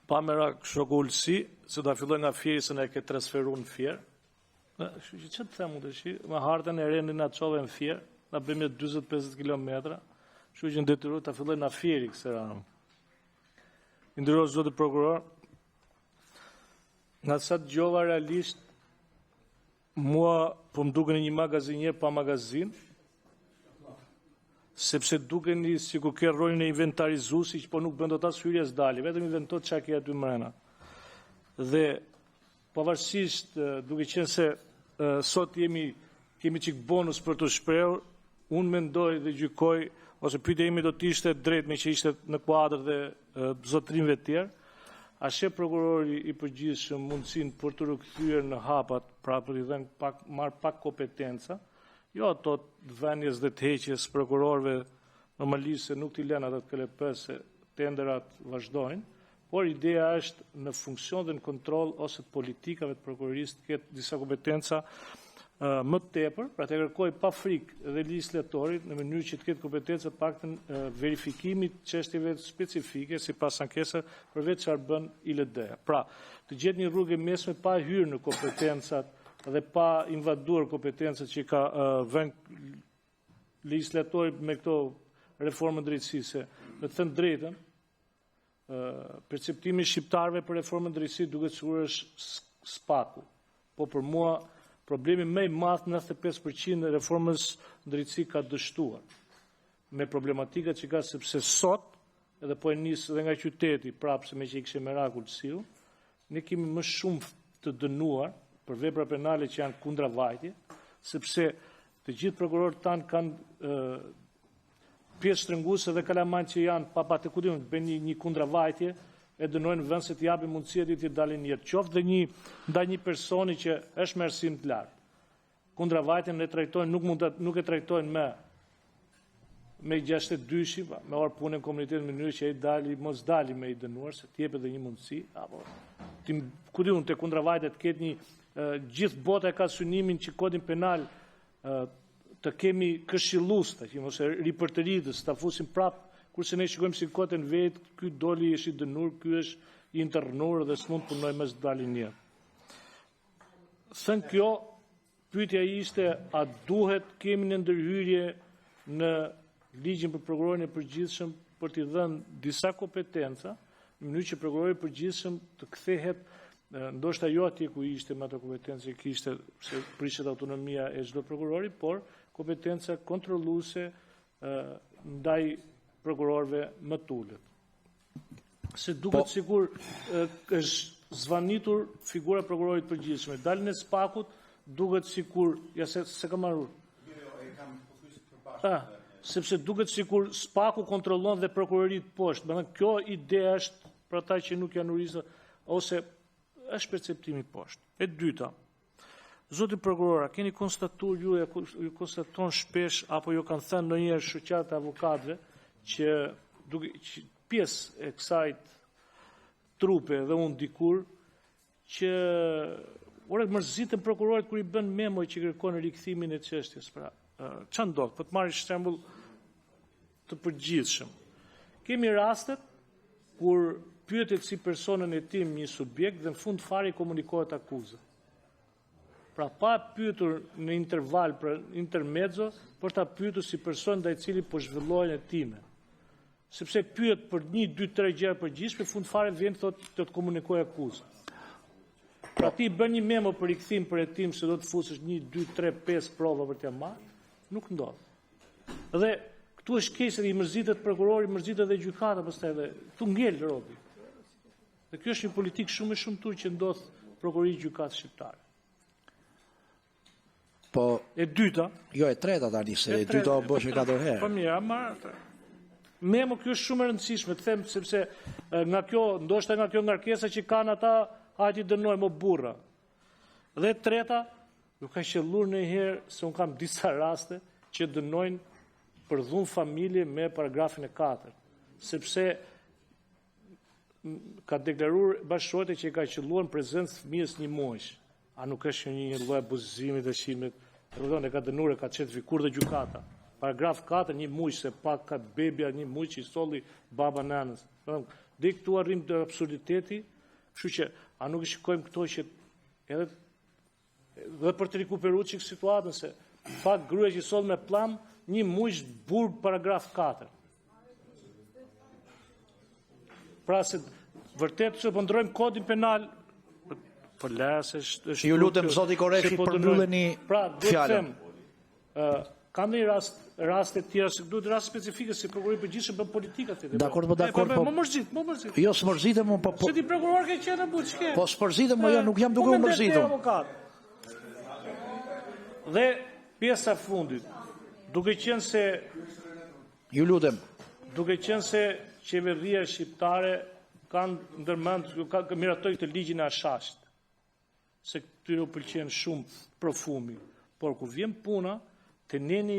Pa merak shoku Ulsi, se da filloj nga Fieri se ne ke transferu në Fier. Që të themu të shi, me hartën e rendi nga qove në Fier, nga bëjmë 20-50 kilometra, që në detyru të filloj nga Fieri këse ranë. Ndëror zotë prokuror, nga sa të gjova realisht, mua po më duke një magazinjer pa magazin, sepse duke një si ku ke rolin e inventarizusi, që po nuk bëndo ta hyrjes dali, vetëm inventot që a ke aty mrena. Dhe pavarësisht duke qenë se sot kemi qik bonus për të shprehur, unë mendoj dhe gjykoj, ose pyetja ime do të ishte drejt me që ishte në kuadër dhe zotrinve tjerë, a sheh prokurori i përgjithshëm mundësinë për të rikthyer në hapat, pra për i dhënë marr pak kompetenca, jo ato vënies dhe të heqjes prokurorëve normalisht se nuk t'i lënë ata të KLP se tenderat vazhdojnë, por ideja është në funksion dhe në kontroll ose të politikave të prokurorisë të ketë disa kompetenca më tepër, pra të kërkoj pa frikë dhe legislatorit në mënyrë që të ketë kompetenca paktën verifikimit çështjeve specifike sipas ankesave përveç çfarë bën ILD-ja. Pra, të gjetë një rrugë mesme pa hyrë në kompetencat dhe pa invaduar kompetencat që ka vënë legislatori me këto reformën drejtësisë. Me të thënë drejtën, perceptimi shqiptarëve për reformën drejtësisë duket sikur është spaku. Po për mua problemi më i madh 95% e reformës drejtësi ka dështuar me problematikat që ka sepse sot edhe po e nis edhe nga qyteti prapse me që i kishte Meraku Ulsiu, ne kemi më shumë të dënuar për vepra penale që janë kundravajtje, sepse të gjithë prokurorët tanë kanë pjesë shtrënguese dhe kalaman që janë pa të kujtim të bëjnë një kundravajtje e dënojnë vend se të japin mundësia të dalin jetë qoftë dhe ndaj një personi që është me arsim të lartë. Kundravajtjen ne trajtojnë nuk e trajtojnë me 62-shi, me orë punë në komunitet në mënyrë që ai dali mos dali me i dënuar, se të jepet edhe një mundësi, apo ku diun te kundravajtjet ketë një gjithë bota e ka synimin që kodin penal të kemi këshillues, që mos e ripërtëritës, ta fusim prapë. Kurse ne shikojmë si kotën vetë, ky doli është i dënuar, ky është i internur dhe s'mund punoj me dalin një. Thënë kjo, pyetja ishte a duhet kemi në ndërhyrje në ligjin për prokurorin e përgjithshëm për t'i dhënë disa kompetenca, në mënyrë që prokurori i përgjithshëm të kthehet, ndoshta jo atje ku ishte me ato kompetencë që kishte, se prishet autonomia e çdo prokurori, por kompetenca kontrolluese ndaj prokurorëve më tullet. Se duket sikur është zvanitur figura prokurorit përgjithshëm. Dalën e spakut duket sikur, ja se kam marrur. Sepse duket sikur spaku kontrollon dhe prokurorit poshtë. Domethënë kjo ide është për ata që nuk janë urisa ose është perceptimi poshtë. E dyta, zoti prokuror, a keni konstatuar ju konstaton shpesh apo ju kanë thënë ndonjëherë shoqata e avokatëve që pjesë e kësajt trupe dhe unë dikur që mërzitën prokurorit kur i bën memoj që kërkon rikthimin e çështjes. Pra, ç'a ndodh? Po të marrë shembull të përgjithshëm. Kemi rastet kur pyetet si personën e tim një subjekt dhe në fund fare i komunikohet akuza. Pra pa pyetur në interval, për intermezzo, por ta pyetur si person ndaj cili po zhvillohen hetime. Sepse pyet për 1, 2, 3 gjëra përgjithshme, fund fare vjen thotë të komunikojë akuzë. Pra ti bën një memo për rikthim për hetim se do të fusësh 1, 2, 3, 5 prova për t'ia marrë, nuk ndodh. Dhe këtu është keq se i mërzitet prokurori, mërzitet edhe gjykata pastaj dhe këtu ngel robi. Dhe kjo është një politikë shumë e shumtur që ndodh prokurorisë gjykatës shqiptare. Po e dyta, jo e treta tani se e dyta u bëshë 4 herë. Po mirë, marr. Memo kjo është shumë e rëndësishme, të them sepse nga kjo, ndoshta nga kjo ngarkesa që kanë ata, hajde dënojmë o burra. Dhe treta, nuk ka qelluar ndonjëherë se un kam disa raste që dënojnë për dhunë familje me paragrafin e 4, sepse ka deklaruar bashkëshorte që ka qelluar në prezencë fëmijës 1 muaj. A nuk është një lloj abuzimi të shimit? Rrodon e ka dënuar, ka certifikuar dhe gjykata. Paragraf 4, 1 muaj se pak ka bebja 1 muaj që i solli baba nanës. Dhe këtu arrim të absurditeti, kështu që a nuk i shikojmë këto që edhe dhe për të rikuperuar çik situatën se fakt gruaja që soll me plam një mujsh burg paragraf 4. Pra se vërtet që po ndrojmë kodin penal për lesë është Ju lutem zoti Koreshi përmbylleni fjalën. Ka ndonjë raste të tjera se duhet raste specifike si prokurori i përgjithshëm bën politika atë. Dakor, po dakor, po. Më mërzit. Jo, s'mërzitem, po. Se ti prokuror ke qenë buç ke. Po s'mërzitem, jo, nuk jam duke u mërzitur. Dhe pjesa e fundit, duke qenë se Ju lutem. Duke qenë se qeveria shqiptare kanë ndërmend, miratoi këtë ligjin e Ashashit, se këtyre u pëlqen shumë profumi, por kur vjen puna, të neni